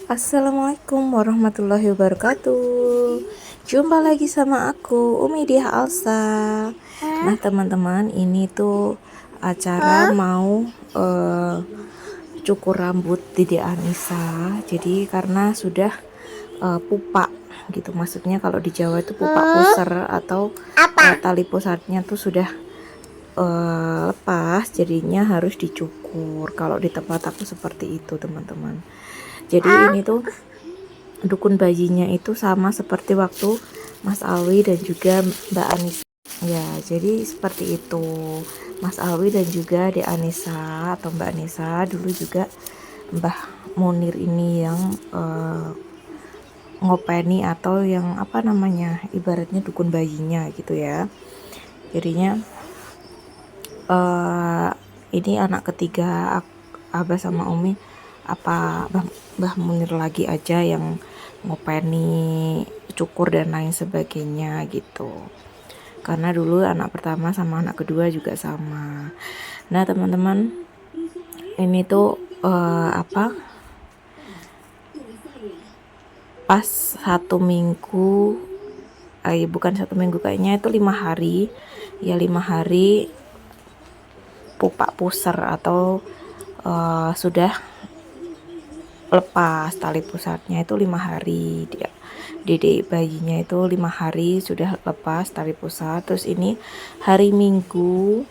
Assalamualaikum warahmatullahi wabarakatuh. Jumpa lagi sama aku Umi Diah Alsa. Nah teman-teman, ini tuh acara mau cukur rambut Dede Anissa. Jadi karena sudah pupa gitu, maksudnya kalau di Jawa itu pupa pusar atau tali pusatnya tuh sudah lepas, jadinya harus dicukur. Kalau di tempat aku seperti itu teman-teman. Jadi ini tuh dukun bayinya itu sama seperti waktu Mas Alwi dan juga Mbak Anissa. Ya, jadi seperti itu. Mas Alwi dan juga Dek Anissa atau Mbak Anissa, dulu juga Mbah Munir ini yang ngopeni atau yang apa namanya, ibaratnya dukun bayinya gitu ya. Jadinya ini anak ketiga Abah sama Umi, apa Mbah Munir lagi aja yang ngopeni cukur dan lain sebagainya gitu. Karena dulu anak pertama sama anak kedua juga sama. Nah teman-teman, ini tuh pas 1 minggu, bukan 1 minggu, kayaknya itu 5 hari ya, 5 hari pupa pusar atau sudah lepas tali pusatnya itu 5 hari. Dedek bayinya itu 5 hari sudah lepas tali pusat. Terus ini hari Minggu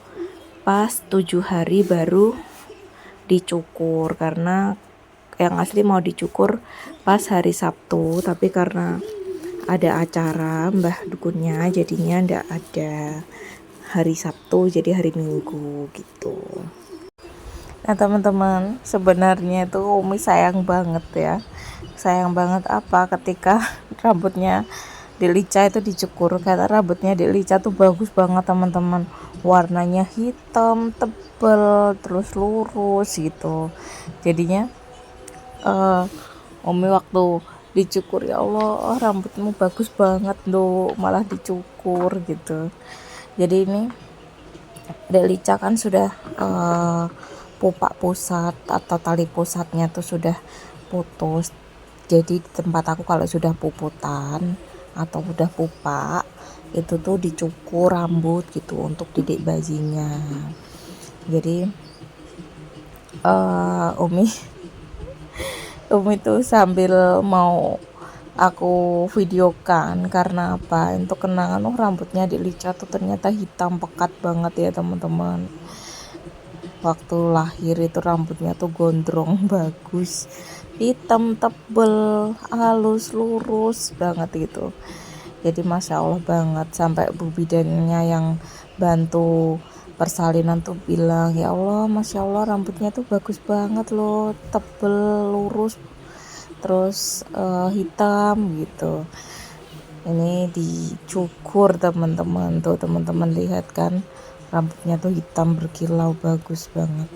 pas 7 hari baru dicukur, karena yang asli mau dicukur pas hari Sabtu, tapi karena ada acara Mbah dukunnya jadinya ndak ada hari Sabtu, jadi hari Minggu gitu. Nah teman-teman, sebenarnya itu Umi sayang banget ya. Sayang banget apa ketika rambutnya Delica itu dicukur. Kata rambutnya Delica tuh bagus banget teman-teman. Warnanya hitam, tebal, terus lurus gitu. Jadinya Umi waktu dicukur, ya Allah, rambutmu bagus banget loh, malah dicukur gitu. Jadi ini Delica kan sudah pupa pusat atau tali pusatnya tuh sudah putus. Jadi di tempat aku kalau sudah puputan atau udah pupa itu tuh dicukur rambut gitu untuk dedek bayinya. Jadi Umi tuh sambil mau aku videokan, karena apa, untuk kenangan. Rambutnya di Lica tuh ternyata hitam pekat banget ya teman-teman. Waktu lahir itu rambutnya tuh gondrong bagus, hitam tebel, halus, lurus banget gitu. Jadi masya Allah banget, sampai bu bidannya yang bantu persalinan tuh bilang, ya Allah masya Allah rambutnya tuh bagus banget loh, tebel, lurus, terus hitam gitu. Ini dicukur teman-teman, tuh teman-teman lihat kan, rambutnya tuh hitam berkilau, bagus banget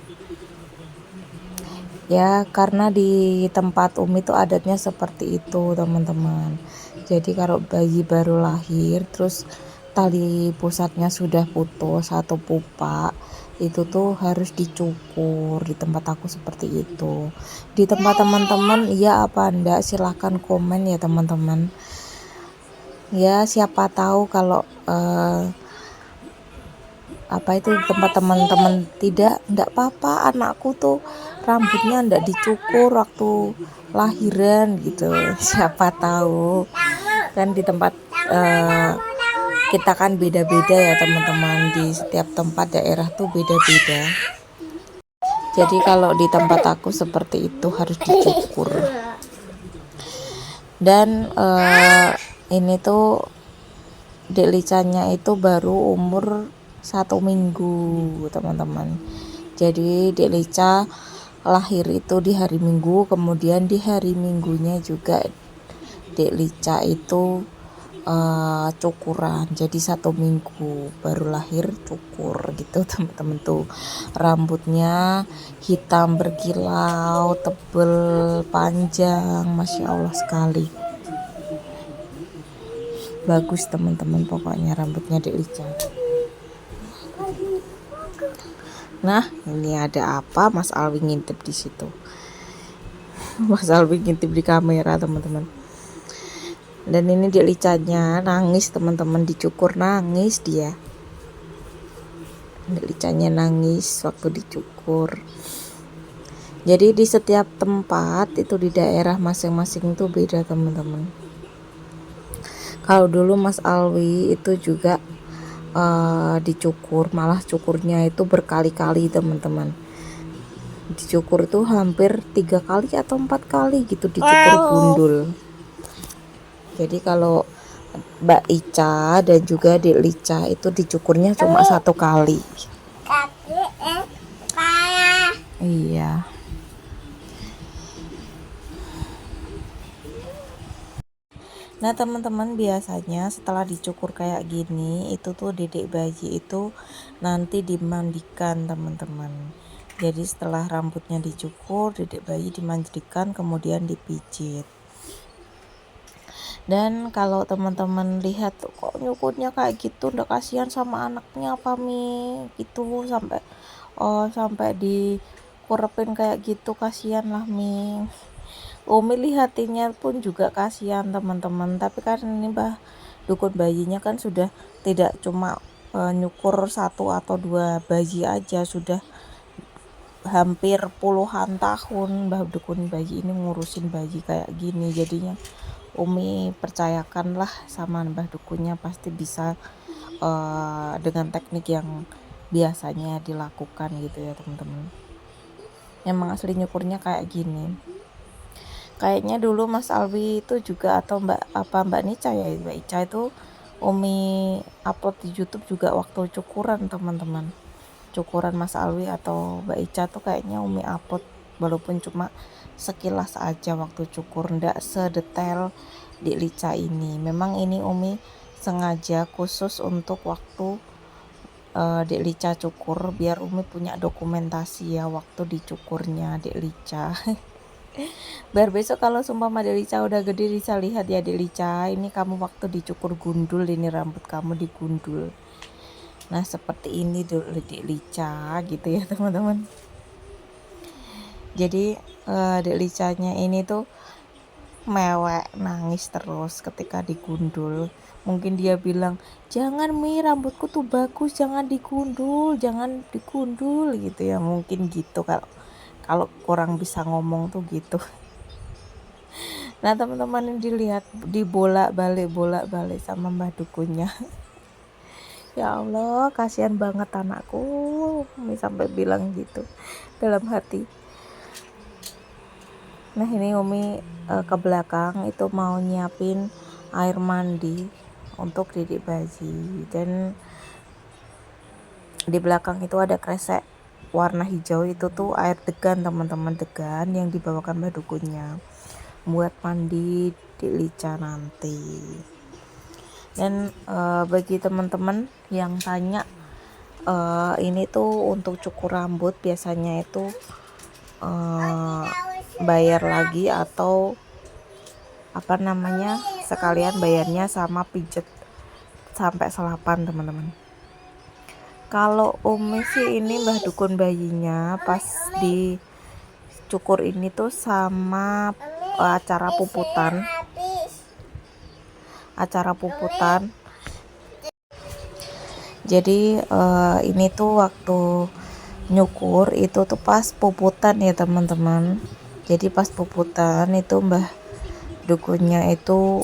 ya. Karena di tempat Umi tuh adatnya seperti itu teman-teman. Jadi kalau bayi baru lahir terus tali pusatnya sudah putus atau pupa, itu tuh harus dicukur. Di tempat aku seperti itu. Di tempat teman-teman iya apa enggak, silahkan komen ya teman-teman ya. Siapa tahu kalau apa itu tempat teman-teman enggak apa-apa, anakku tuh rambutnya enggak dicukur waktu lahiran gitu. Siapa tahu kan di tempat kita kan beda-beda ya teman-teman, di setiap tempat daerah tuh beda-beda. Jadi kalau di tempat aku seperti itu harus dicukur. Dan ini tuh Dek Licanya itu baru umur 1 minggu teman-teman. Jadi Dek Lica lahir itu di hari Minggu, kemudian di hari Minggunya juga Dek Lica itu cukuran. Jadi 1 minggu baru lahir cukur gitu teman-teman. Tuh rambutnya hitam berkilau, tebel, panjang, masya Allah sekali. Bagus teman-teman, pokoknya rambutnya Dek Lica. Nah ini ada apa, Mas Alwi ngintip di situ. Mas Alwi ngintip di kamera teman-teman. Dan ini Dek Licanya nangis teman-teman, dicukur nangis dia. Dek Licanya nangis waktu dicukur. Jadi di setiap tempat itu di daerah masing-masing itu beda teman-teman. Kalau dulu Mas Alwi itu juga dicukur, malah cukurnya itu berkali-kali teman-teman. Dicukur itu hampir 3 kali atau 4 kali gitu dicukur gundul. Jadi kalau Mbak Ica dan juga Dek Lica itu dicukurnya cuma 1 kali. Iya. Nah teman-teman, biasanya setelah dicukur kayak gini itu tuh dedek bayi itu nanti dimandikan teman-teman. Jadi setelah rambutnya dicukur, dedek bayi dimandikan kemudian dipijit. Dan kalau teman-teman lihat kok nyukurnya kayak gitu, ndak kasihan sama anaknya apa Mi gitu, sampai dikurepin kayak gitu, kasihan lah Mi. Umi lihatinya pun juga kasihan teman-teman, tapi kan ini dukun bayinya kan sudah tidak cuma nyukur 1 atau 2 bayi aja, sudah hampir puluhan tahun dukun bayi ini ngurusin bayi kayak gini. Jadinya Umi percayakanlah sama dukunnya, pasti bisa dengan teknik yang biasanya dilakukan gitu ya teman-teman. Emang asli nyukurnya kayak gini. Kayaknya dulu Mas Alwi itu juga, atau Mbak Nica ya, Mbak Ica itu Umi upload di YouTube juga waktu cukuran teman-teman. Cukuran Mas Alwi atau Mbak Ica tuh kayaknya Umi upload, walaupun cuma sekilas aja waktu cukur, ndak sedetail di Lica ini. Memang ini Umi sengaja khusus untuk waktu Dek Lica cukur, biar Umi punya dokumentasi ya waktu dicukurnya Dek Lica. Biar besok kalau sumpah Dek Lica udah gede bisa lihat ya, Dek Lica ini kamu waktu dicukur gundul, ini rambut kamu digundul. Nah seperti ini dulu Dek Lica gitu ya teman-teman. Jadi Dek Licanya ini tuh mewek, nangis terus ketika digundul. Mungkin dia bilang, jangan Mi, rambutku tuh bagus, jangan digundul gitu ya, mungkin gitu kalau kurang bisa ngomong tuh gitu. Nah teman-teman, ini dilihat dibolak-balik sama mbah dukunnya. Ya Allah, kasihan banget anakku, Umi sampai bilang gitu dalam hati. Nah ini Umi ke belakang itu mau nyiapin air mandi untuk dedek bayi, dan di belakang itu ada kresek warna hijau, itu tuh air degan teman-teman, degan yang dibawakan mbak dukunnya buat mandi Dek Lica nanti. Dan bagi teman-teman yang tanya, ini tuh untuk cukur rambut biasanya itu bayar lagi atau sekalian bayarnya sama pijet sampai selapan teman-teman. Kalau Umi sih ini mbah dukun bayinya pas dicukur ini tuh sama acara puputan. Jadi ini tuh waktu nyukur itu tuh pas puputan ya teman-teman. Jadi pas puputan itu mbah dukunnya itu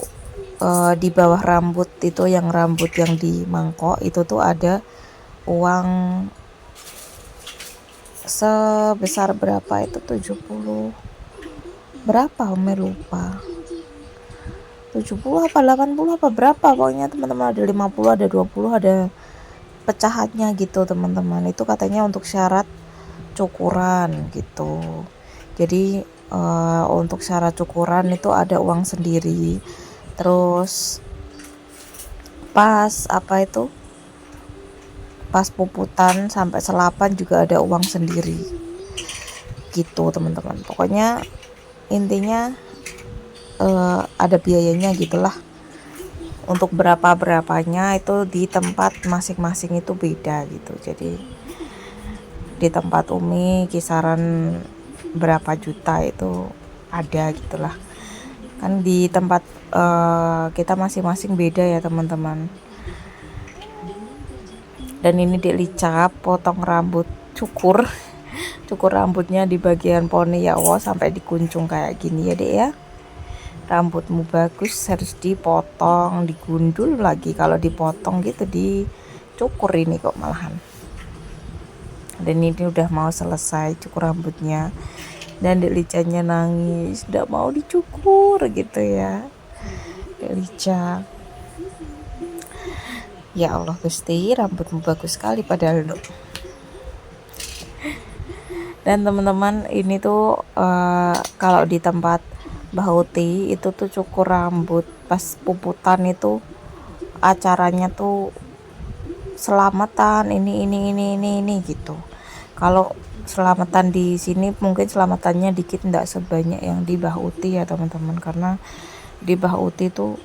di bawah rambut itu, yang rambut yang di mangkok itu tuh ada uang sebesar berapa itu, 70 berapa Umi lupa, 70 apa 80 apa berapa pokoknya teman-teman, ada 50, ada 20, ada pecahannya gitu teman-teman. Itu katanya untuk syarat cukuran gitu. Jadi untuk syarat cukuran itu ada uang sendiri. Terus pas puputan sampai selapan juga ada uang sendiri gitu teman-teman. Pokoknya intinya ada biayanya gitulah. Untuk berapanya itu di tempat masing-masing itu beda gitu. Jadi di tempat Umi kisaran berapa juta itu ada gitulah. Kan di tempat kita masing-masing beda ya teman-teman. Dan ini Dek Lica potong rambut, cukur rambutnya di bagian poni ya Allah, sampai dikuncung kayak gini ya Dek ya. Rambutmu bagus, harus dipotong, digundul lagi. Kalau dipotong gitu dicukur ini kok malahan. Dan ini udah mau selesai cukur rambutnya, dan Dek Licanya nangis, tidak mau dicukur gitu ya Dek Lica. Ya Allah Gusti, rambutmu bagus sekali padahal Dok. Dan teman-teman ini tuh kalau di tempat Mbah Uti itu tuh cukur rambut pas puputan itu acaranya tuh selamatan ini gitu. Kalau selamatan di sini mungkin selamatannya dikit, enggak sebanyak yang di Mbah Uti ya teman-teman, karena di Mbah Uti tuh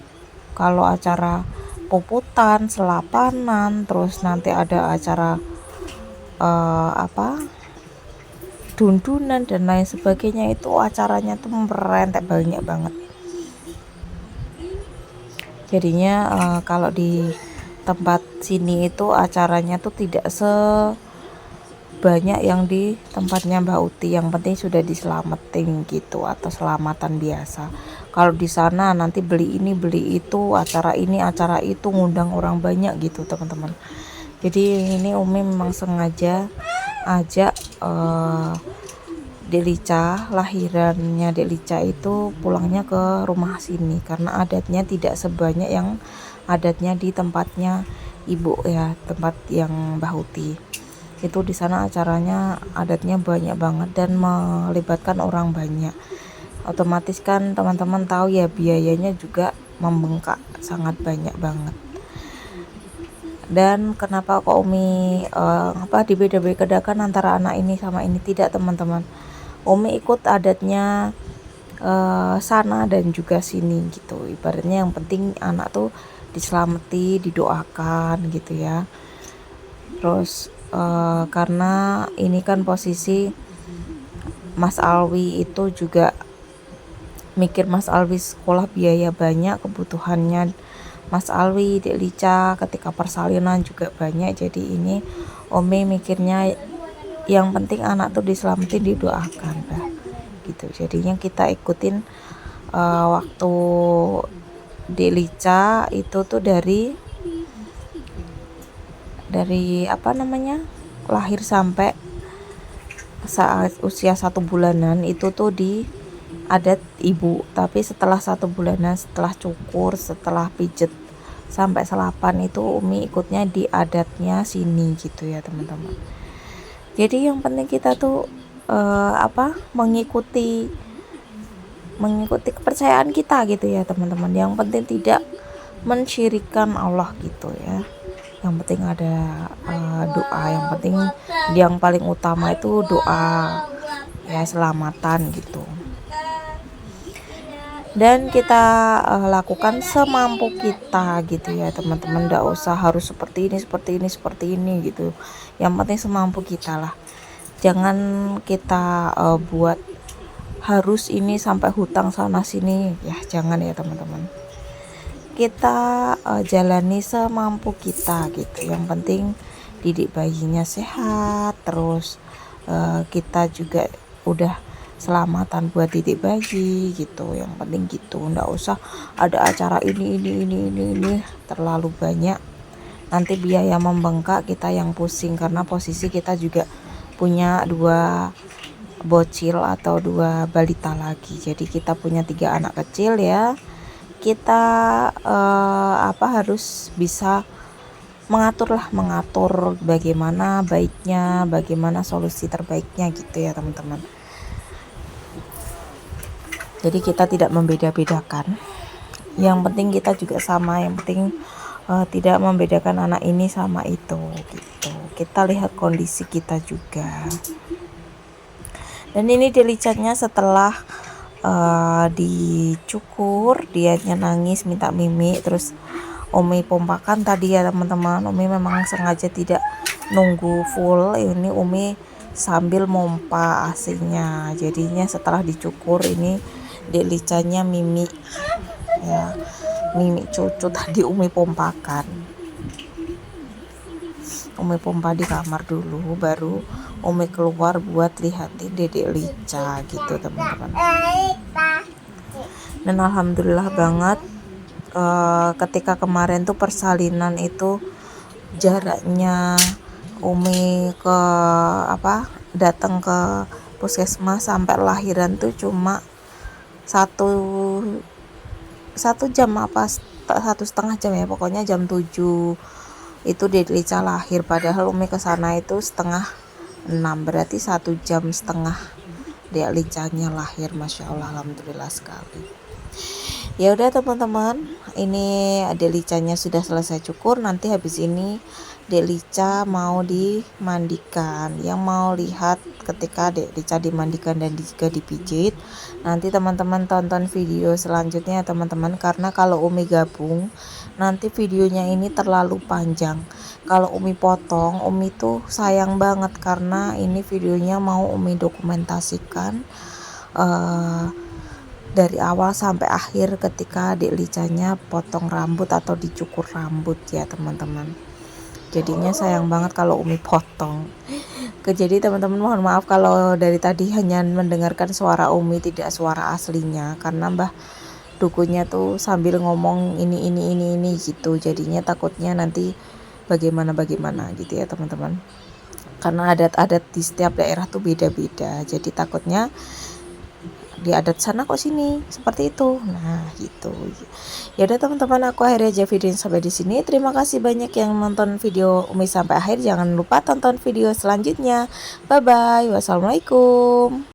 kalau acara puputan, selapanan, terus nanti ada acara dundunan dan lain sebagainya, itu acaranya tuh merentek banyak banget. Jadinya kalau di tempat sini itu acaranya tuh tidak sebanyak yang di tempatnya Mbak Uti. Yang penting sudah diselamatin gitu, atau selamatan biasa. Kalau di sana nanti beli ini beli itu, acara ini acara itu, ngundang orang banyak gitu teman-teman. Jadi ini Umi memang sengaja ajak Dek Lica, lahirannya Dek Lica itu pulangnya ke rumah sini karena adatnya tidak sebanyak yang adatnya di tempatnya ibu ya, tempat yang Mbah Uti. Itu di sana acaranya adatnya banyak banget dan melibatkan orang banyak. Otomatis kan teman-teman tahu ya, biayanya juga membengkak sangat banyak banget. Dan kenapa kok Umi dibeda-bedakan antara anak ini sama ini? Tidak teman-teman, Umi ikut adatnya sana dan juga sini gitu. Ibaratnya yang penting anak tuh diselamati, didoakan gitu ya. Terus karena ini kan posisi Mas Alwi itu juga mikir Mas Alwi sekolah biaya banyak, kebutuhannya Mas Alwi, Dek Lica ketika persalinan juga banyak. Jadi ini Umi mikirnya yang penting anak tuh diselamatin, didoakan bah gitu. Jadinya kita ikutin waktu Dek Lica itu tuh dari lahir sampai saat usia 1 bulanan itu tuh di adat ibu. Tapi setelah 1 bulanan, setelah cukur, setelah pijet sampai selapan itu Umi ikutnya di adatnya sini gitu ya teman-teman. Jadi yang penting kita tuh mengikuti kepercayaan kita gitu ya teman-teman. Yang penting tidak mensyirikkan Allah gitu ya. Yang penting ada doa, yang penting yang paling utama itu doa ya, selamatan gitu. Dan kita lakukan semampu kita gitu ya teman-teman. Nggak usah harus seperti ini gitu. Yang penting semampu kita lah. Jangan kita buat harus ini sampai hutang sana sini ya, jangan ya teman-teman. Kita jalani semampu kita gitu. Yang penting didik bayinya sehat, terus kita juga udah selamatan buat didik bayi gitu. Yang penting gitu, nggak usah ada acara ini terlalu banyak, nanti biaya membengkak, kita yang pusing. Karena posisi kita juga punya 2 bocil atau 2 balita lagi, jadi kita punya 3 anak kecil ya. Kita harus bisa mengatur bagaimana baiknya, bagaimana solusi terbaiknya gitu ya teman-teman. Jadi kita tidak membeda-bedakan, yang penting kita juga sama, yang penting tidak membedakan anak ini sama itu gitu. Kita lihat kondisi kita juga. Dan ini Dek Licanya setelah dicukur, dianya nangis minta mimi, terus Umi pompakan tadi ya teman-teman. Umi memang sengaja tidak nunggu full, ini Umi sambil mompa asinya. Jadinya setelah dicukur ini Dek Licanya Mimi ya, Mimi cucu tadi Umi pompakan. Umi pompa di kamar dulu, baru Umi keluar buat lihatin Dedek Lica gitu teman-teman. Dan alhamdulillah banget ketika kemarin tuh persalinan itu jaraknya Umi ke datang ke puskesmas sampai lahiran tuh cuma satu jam 1,5 jam ya, pokoknya jam 7 itu Dedek Lica lahir, padahal Umi kesana itu 5:30, berarti 1,5 jam Dedek Licanya lahir. Masya Allah, alhamdulillah sekali. Ya udah teman-teman, ini Dedek Licanya sudah selesai cukur. Nanti habis ini Dedek Lica mau dimandikan. Yang mau lihat ketika Dedek Lica dimandikan dan juga dipijit, nanti teman-teman tonton video selanjutnya teman-teman, karena kalau Umi gabung nanti videonya ini terlalu panjang. Kalau Umi potong, Umi tuh sayang banget, karena ini videonya mau Umi dokumentasikan dari awal sampai akhir ketika Dedek Licanya potong rambut atau dicukur rambut ya teman-teman. Jadinya sayang banget kalau Umi potong. Jadi teman-teman mohon maaf kalau dari tadi hanya mendengarkan suara Umi, tidak suara aslinya, karena Mbah dukunya tuh sambil ngomong ini gitu. Jadinya takutnya nanti bagaimana gitu ya teman-teman. Karena adat-adat di setiap daerah tuh beda-beda. Jadi takutnya di adat sana kok sini seperti itu. Nah, gitu. Ya udah teman-teman, aku akhirnya aja video sampai di sini. Terima kasih banyak yang nonton video Umi sampai akhir. Jangan lupa tonton video selanjutnya. Bye bye. Wassalamualaikum.